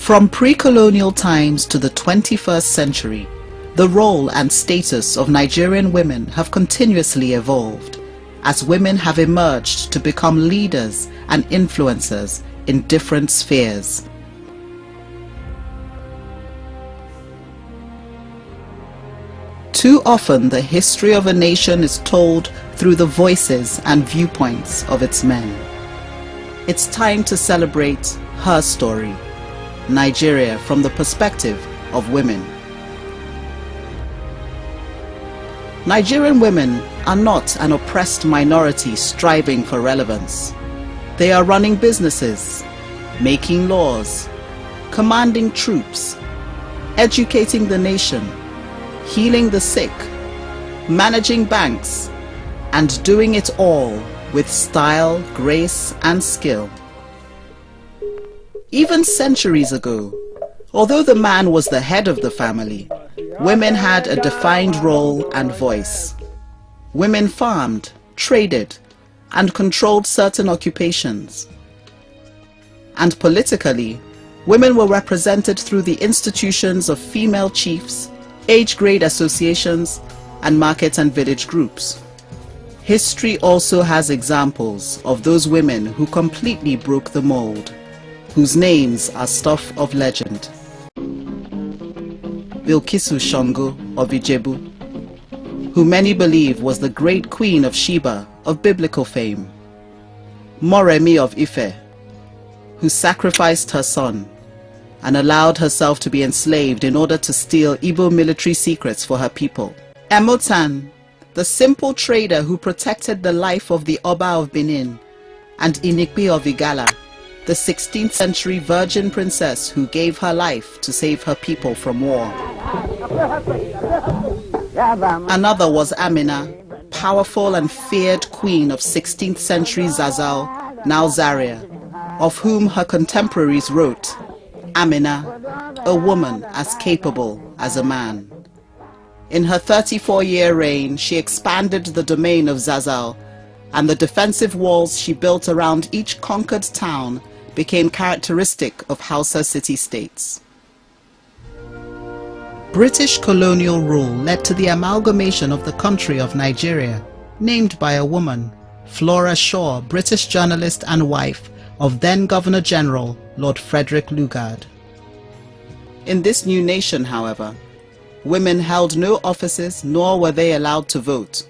From pre-colonial times to the 21st century, the role and status of Nigerian women have continuously evolved, as women have emerged to become leaders and influencers in different spheres. Too often, the history of a nation is told through the voices and viewpoints of its men. It's time to celebrate her story, Nigeria, from the perspective of women. Nigerian women are not an oppressed minority striving for relevance. They are running businesses, making laws, commanding troops, educating the nation, healing the sick, managing banks, and doing it all with style, grace, and skill. Even centuries ago, although the man was the head of the family, women had a defined role and voice. Women farmed, traded, and controlled certain occupations. And politically, women were represented through the institutions of female chiefs, age-grade associations, and market and village groups. History also has examples of those women who completely broke the mold, whose names are stuff of legend. Bilkisu Shango of Ijebu, who many believe was the great queen of Sheba of biblical fame. Moremi of Ife, who sacrificed her son and allowed herself to be enslaved in order to steal Igbo military secrets for her people. Emotan, the simple trader who protected the life of the Oba of Benin, and Inikpi of Igala, the 16th century virgin princess who gave her life to save her people from war. Another was Amina, powerful and feared queen of 16th century Zazal, now Zaria, of whom her contemporaries wrote, Amina, a woman as capable as a man. In her 34-year reign, she expanded the domain of Zazal, and the defensive walls she built around each conquered town became characteristic of Hausa city-states. British colonial rule led to the amalgamation of the country of Nigeria, named by a woman, Flora Shaw, British journalist and wife of then Governor-General Lord Frederick Lugard. In this new nation, however, women held no offices nor were they allowed to vote.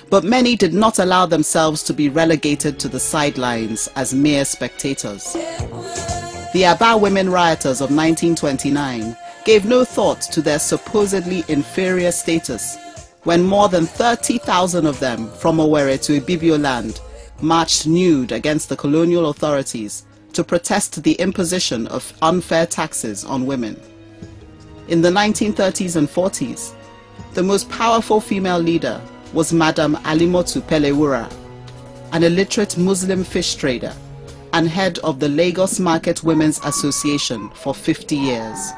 But many did not allow themselves to be relegated to the sidelines as mere spectators. The Aba women rioters of 1929 gave no thought to their supposedly inferior status when more than 30,000 of them from Owerri to Ibibio land marched nude against the colonial authorities to protest the imposition of unfair taxes on women. In the 1930s and 40s, the most powerful female leader was Madam Alimotu Pelewura, an illiterate Muslim fish trader and head of the Lagos Market Women's Association for 50 years.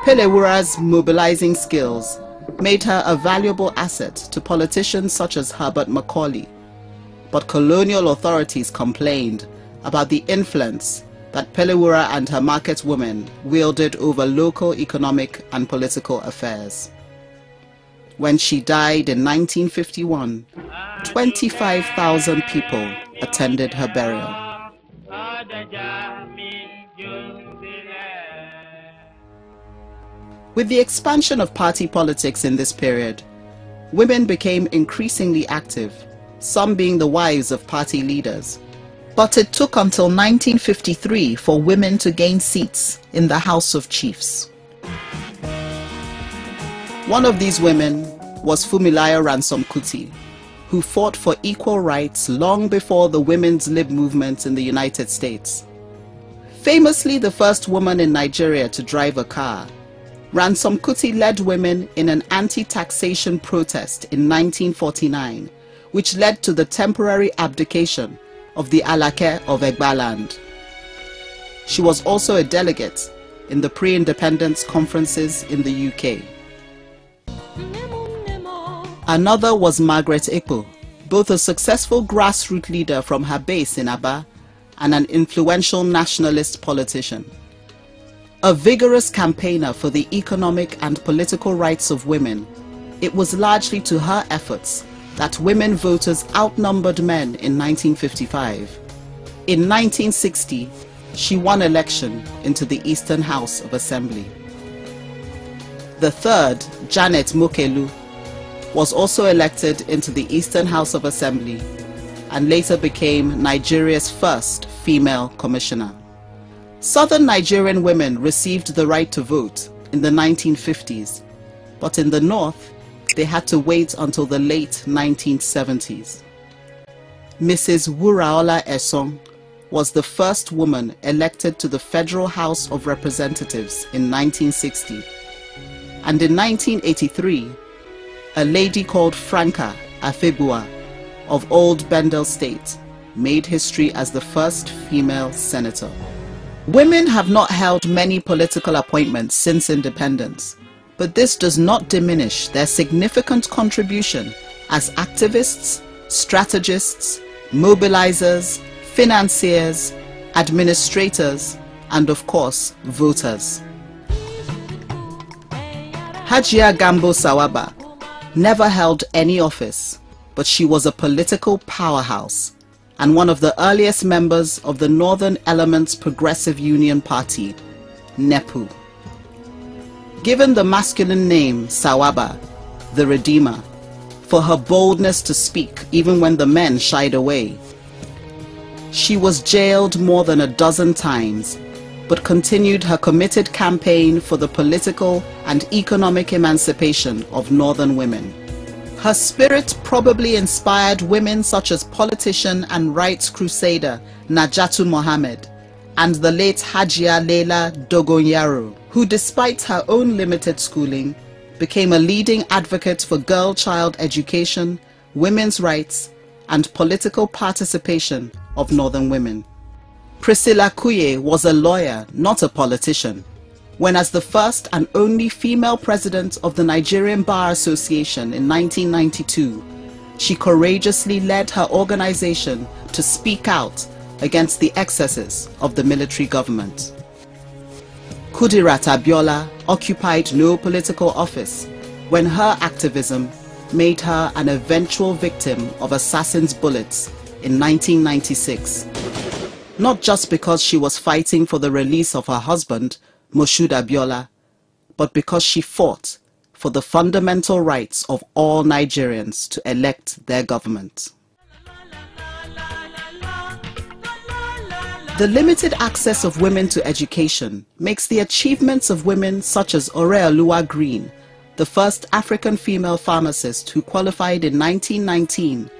Pelewura's mobilizing skills made her a valuable asset to politicians such as Herbert Macaulay, but colonial authorities complained about the influence that Pelewura and her market women wielded over local economic and political affairs. When she died in 1951, 25,000 people attended her burial. With the expansion of party politics in this period, women became increasingly active, some being the wives of party leaders. But it took until 1953 for women to gain seats in the House of Chiefs. One of these women was Fumilayo Ransome Kuti, who fought for equal rights long before the women's lib movement in the United States. Famously the first woman in Nigeria to drive a car, Ransome Kuti led women in an anti-taxation protest in 1949, which led to the temporary abdication of the Alake of Egbaland. She was also a delegate in the pre-independence conferences in the UK. Another was Margaret Ekpo, both a successful grassroots leader from her base in Aba and an influential nationalist politician. A vigorous campaigner for the economic and political rights of women, it was largely to her efforts that women voters outnumbered men in 1955. In 1960, she won election into the Eastern House of Assembly. The third, Janet Mokelu, was also elected into the Eastern House of Assembly and later became Nigeria's first female commissioner. Southern Nigerian women received the right to vote in the 1950s, but in the north, they had to wait until the late 1970s. Mrs. Wuraola Esong was the first woman elected to the Federal House of Representatives in 1960. And in 1983, a lady called Franca Afebua of Old Bendel State made history as the first female senator. Women have not held many political appointments since independence, but this does not diminish their significant contribution as activists, strategists, mobilizers, financiers, administrators, and of course, voters. Hajia Gambo Sawaba never held any office, but she was a political powerhouse and one of the earliest members of the Northern Elements Progressive Union Party, NEPU. Given the masculine name Sawaba, the Redeemer, for her boldness to speak even when the men shied away. She was jailed more than a dozen times, but continued her committed campaign for the political and economic emancipation of Northern women. Her spirit probably inspired women such as politician and rights crusader Najatu Mohammed and the late Hajia Leila Dogonyaro, who despite her own limited schooling, became a leading advocate for girl-child education, women's rights, and political participation of Northern women. Priscilla Kuye was a lawyer, not a politician, when as the first and only female president of the Nigerian Bar Association in 1992, she courageously led her organization to speak out against the excesses of the military government. Kudirat Abiola occupied no political office when her activism made her an eventual victim of assassins' bullets in 1996. Not just because she was fighting for the release of her husband, Moshood Abiola, but because she fought for the fundamental rights of all Nigerians to elect their government. The limited access of women to education makes the achievements of women such as Oreoluwa Green, the first African female pharmacist who qualified in 1919,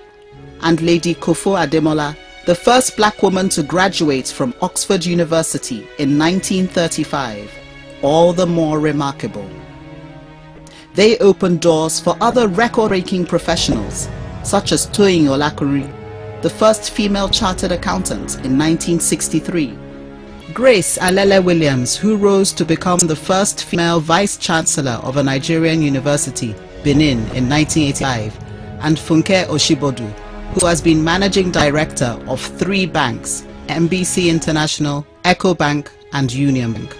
and Lady Kofo Ademola, the first black woman to graduate from Oxford University in 1935, all the more remarkable. They opened doors for other record-breaking professionals, such as Toyin Olakuri, the first female chartered accountant in 1963, Grace Alele Williams, who rose to become the first female vice-chancellor of a Nigerian university, Benin, in 1985, and Funke Oshibodu, who has been managing director of 3 banks, MBC International, EcoBank, and Union Bank.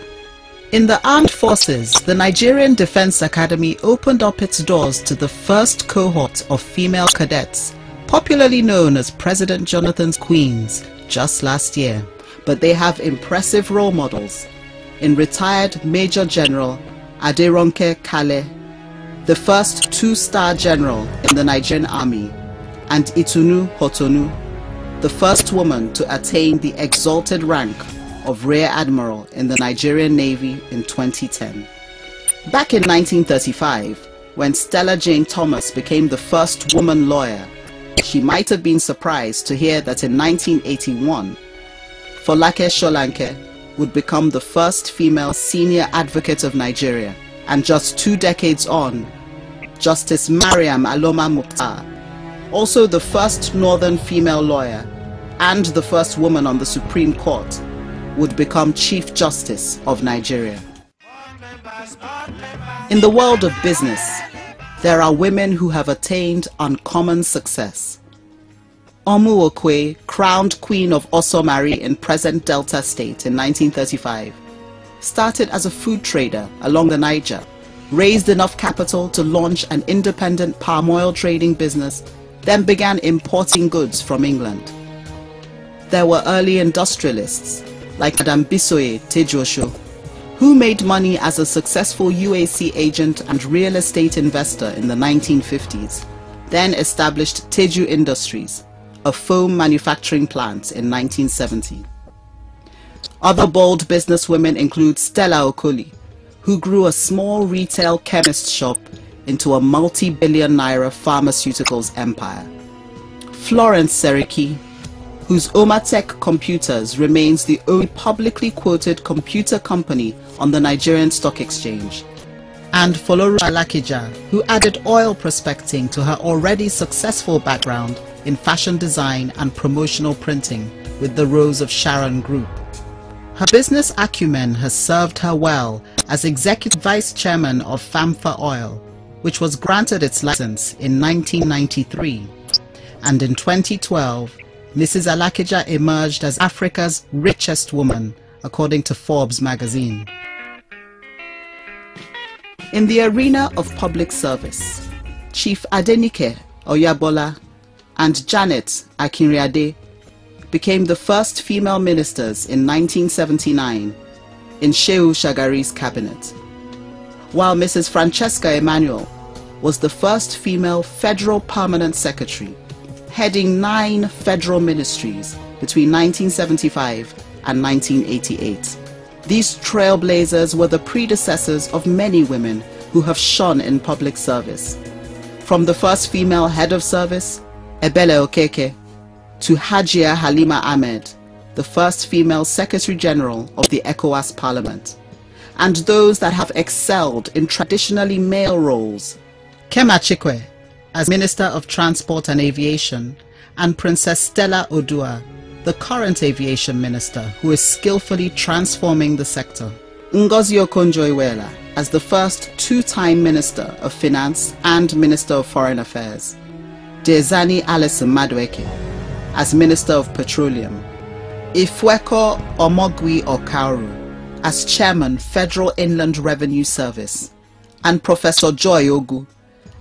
In the armed forces, the Nigerian Defense Academy opened up its doors to the first cohort of female cadets, popularly known as President Jonathan's Queens, just last year. But they have impressive role models in retired Major General Aderonke Kale, the first 2-star general in the Nigerian Army, and Itunu Hotonu, the first woman to attain the exalted rank of Rear Admiral in the Nigerian Navy in 2010. Back in 1935, when Stella Jane Thomas became the first woman lawyer, she might have been surprised to hear that in 1981, Folake Sholanke would become the first female senior advocate of Nigeria, and just 2 decades on, Justice Mariam Aloma Mukhtar, also the first northern female lawyer and the first woman on the Supreme Court, would become Chief Justice of Nigeria. In the world of business, there are women who have attained uncommon success. Omuokwe, crowned Queen of Osomari in present Delta State in 1935, started as a food trader along the Niger, raised enough capital to launch an independent palm oil trading business, then began importing goods from England. There were early industrialists like Madame Bisoye Tejosho, who made money as a successful UAC agent and real estate investor in the 1950s, then established Teju Industries, a foam manufacturing plant in 1970. Other bold businesswomen include Stella Okoli, who grew a small retail chemist shop into a multi-billion naira pharmaceuticals empire. Florence Seriki, whose Omatech Computers remains the only publicly quoted computer company on the Nigerian Stock Exchange. And Foloru Alakija, who added oil prospecting to her already successful background in fashion design and promotional printing with the Rose of Sharon Group. Her business acumen has served her well as Executive Vice Chairman of FAMFA Oil, which was granted its license in 1993. And in 2012, Mrs. Alakija emerged as Africa's richest woman, according to Forbes magazine. In the arena of public service, Chief Adenike Oyabola and Janet Akinriade became the first female ministers in 1979 in Shehu Shagari's cabinet, while Mrs. Francesca Emmanuel was the first female federal permanent secretary, heading 9 federal ministries between 1975 and 1988. These trailblazers were the predecessors of many women who have shone in public service, from the first female head of service, Ebele Okeke, to Hajia Halima Ahmed, the first female Secretary General of the ECOWAS Parliament, and those that have excelled in traditionally male roles, Kema Chikwe, as Minister of Transport and Aviation, and Princess Stella Odua, the current aviation minister who is skillfully transforming the sector. Ngozi Okonjo-Iweala as the first 2-time Minister of Finance and Minister of Foreign Affairs. Dezani Alison Madueke as Minister of Petroleum. Ifweko Omogui Okauru as Chairman, Federal Inland Revenue Service. And Professor Joy Ogu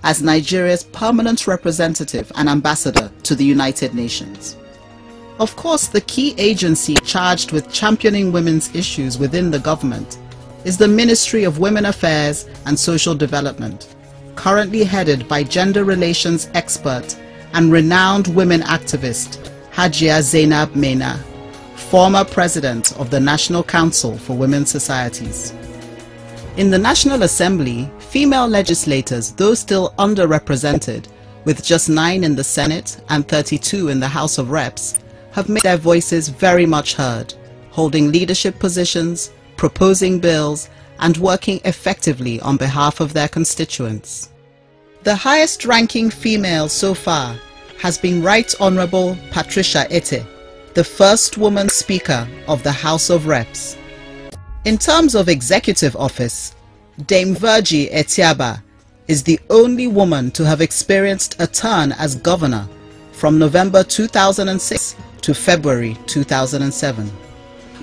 as Nigeria's permanent representative and ambassador to the United Nations. Of course, the key agency charged with championing women's issues within the government is the Ministry of Women Affairs and Social Development, currently headed by gender relations expert and renowned women activist Hajia Zainab Mena, former president of the National Council for Women's Societies. In the National Assembly, female legislators, though still underrepresented, with just 9 in the Senate and 32 in the House of Reps, have made their voices very much heard, holding leadership positions, proposing bills, and working effectively on behalf of their constituents. The highest-ranking female so far has been Right Honourable Patricia Ete, the first woman Speaker of the House of Reps. In terms of executive office, Dame Virgie Etiaba is the only woman to have experienced a turn as governor from November 2006 to February 2007.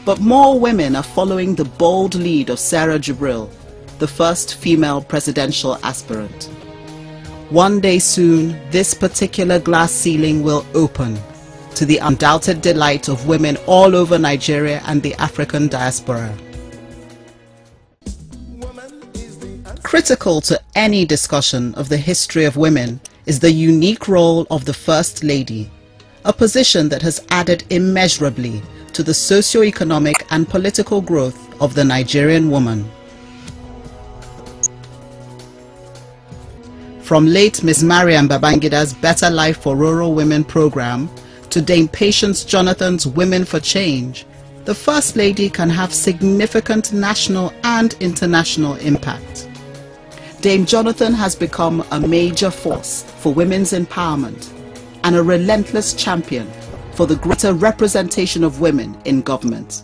But more women are following the bold lead of Sarah Jibril, the first female presidential aspirant. One day soon, this particular glass ceiling will open, to the undoubted delight of women all over Nigeria and the African diaspora. Critical to any discussion of the history of women is the unique role of the First Lady, a position that has added immeasurably to the socio-economic and political growth of the Nigerian woman. From late Miss Mariam Babangida's Better Life for Rural Women program to Dame Patience Jonathan's Women for Change, the First Lady can have significant national and international impact. Dame Jonathan has become a major force for women's empowerment and a relentless champion for the greater representation of women in government.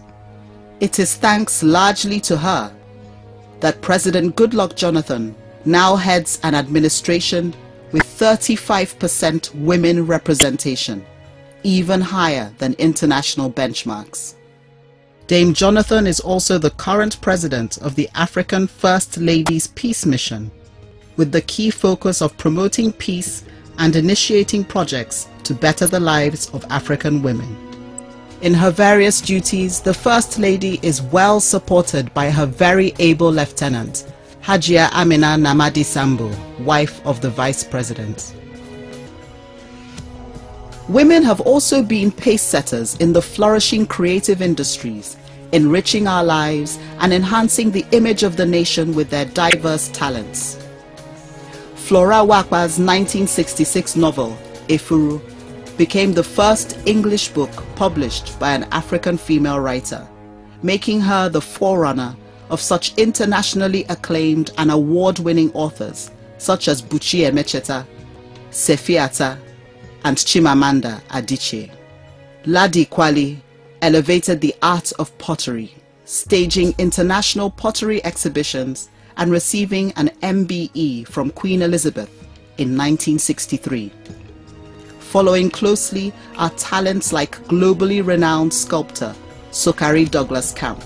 It is thanks largely to her that President Goodluck Jonathan now heads an administration with 35% women representation, even higher than international benchmarks. Dame Jonathan is also the current president of the African First Ladies Peace Mission, with the key focus of promoting peace and initiating projects to better the lives of African women. In her various duties, the First Lady is well supported by her very able lieutenant, Hajia Amina Namadi Sambo, wife of the Vice President. Women have also been pace-setters in the flourishing creative industries, enriching our lives and enhancing the image of the nation with their diverse talents. Flora Wakwa's 1966 novel, Efuru, became the first English book published by an African female writer, making her the forerunner of such internationally acclaimed and award-winning authors such as Buchi Emecheta, Sefiata, and Chimamanda Adichie. Ladi Kwali elevated the art of pottery, staging international pottery exhibitions and receiving an MBE from Queen Elizabeth in 1963. Following closely are talents like globally renowned sculptor Sokari Douglas Camp,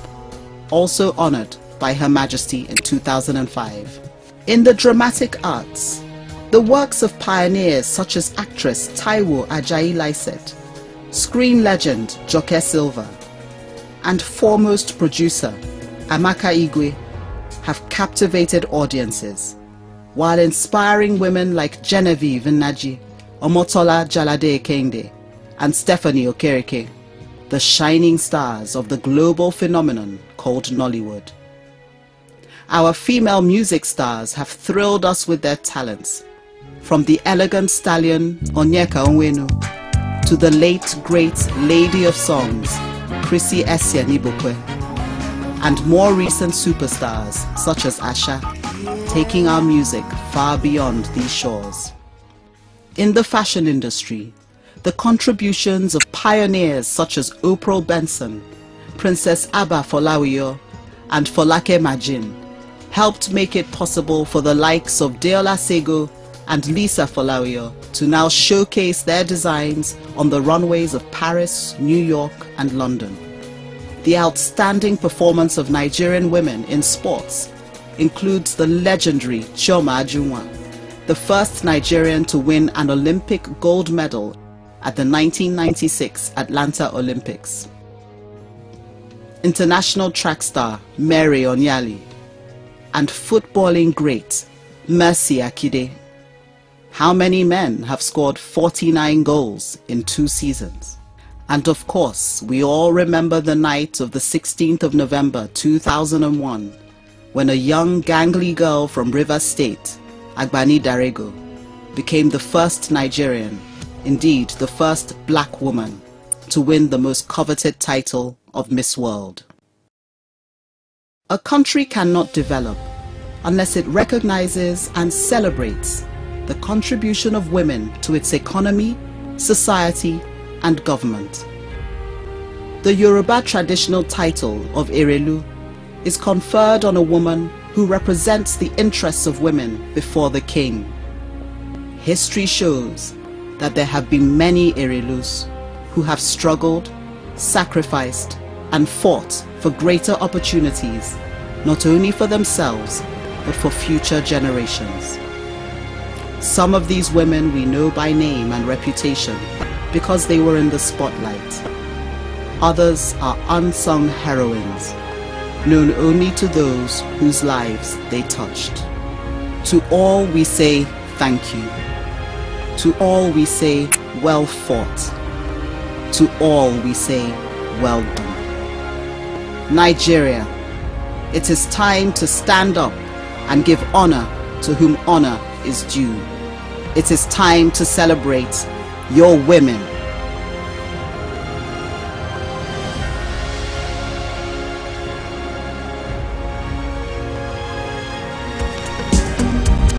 also honored by Her Majesty in 2005. In the dramatic arts, the works of pioneers such as actress Taiwo Ajayi Lycett, screen legend Joke Silva, and foremost producer Amaka Igwe have captivated audiences, while inspiring women like Genevieve Nnaji, Omotola Jalade Ekende, and Stephanie Okereke, the shining stars of the global phenomenon called Nollywood. Our female music stars have thrilled us with their talents, from the elegant stallion Onyeka Onwenu to the late great lady of songs Chrissy Essianibokwe, and more recent superstars such as Asha, taking our music far beyond these shores. In the fashion industry, the contributions of pioneers such as Oprah Benson, Princess Abba Folawiyo, and Folake Majin helped make it possible for the likes of Deola Sego and Lisa Folawiyo to now showcase their designs on the runways of Paris, New York, and London. The outstanding performance of Nigerian women in sports includes the legendary Chioma Ajunwa, the first Nigerian to win an Olympic gold medal at the 1996 Atlanta Olympics. International track star Mary Onyali, and footballing great Mercy Akide. How many men have scored 49 goals in 2 seasons? And of course, we all remember the night of the 16th of November 2001, when a young gangly girl from Rivers State, Agbani Darego, became the first Nigerian, indeed the first black woman, to win the most coveted title of Miss World. A country cannot develop unless it recognizes and celebrates the contribution of women to its economy, society, and government. The Yoruba traditional title of Erelu is conferred on a woman who represents the interests of women before the king. History shows that there have been many Erelus who have struggled, sacrificed, and fought for greater opportunities, not only for themselves, but for future generations. Some of these women we know by name and reputation because they were in the spotlight. Others are unsung heroines, known only to those whose lives they touched. To all we say thank you. To all we say well fought. To all we say well done. Nigeria, it is time to stand up and give honor to whom honor is due. It is time to celebrate your women.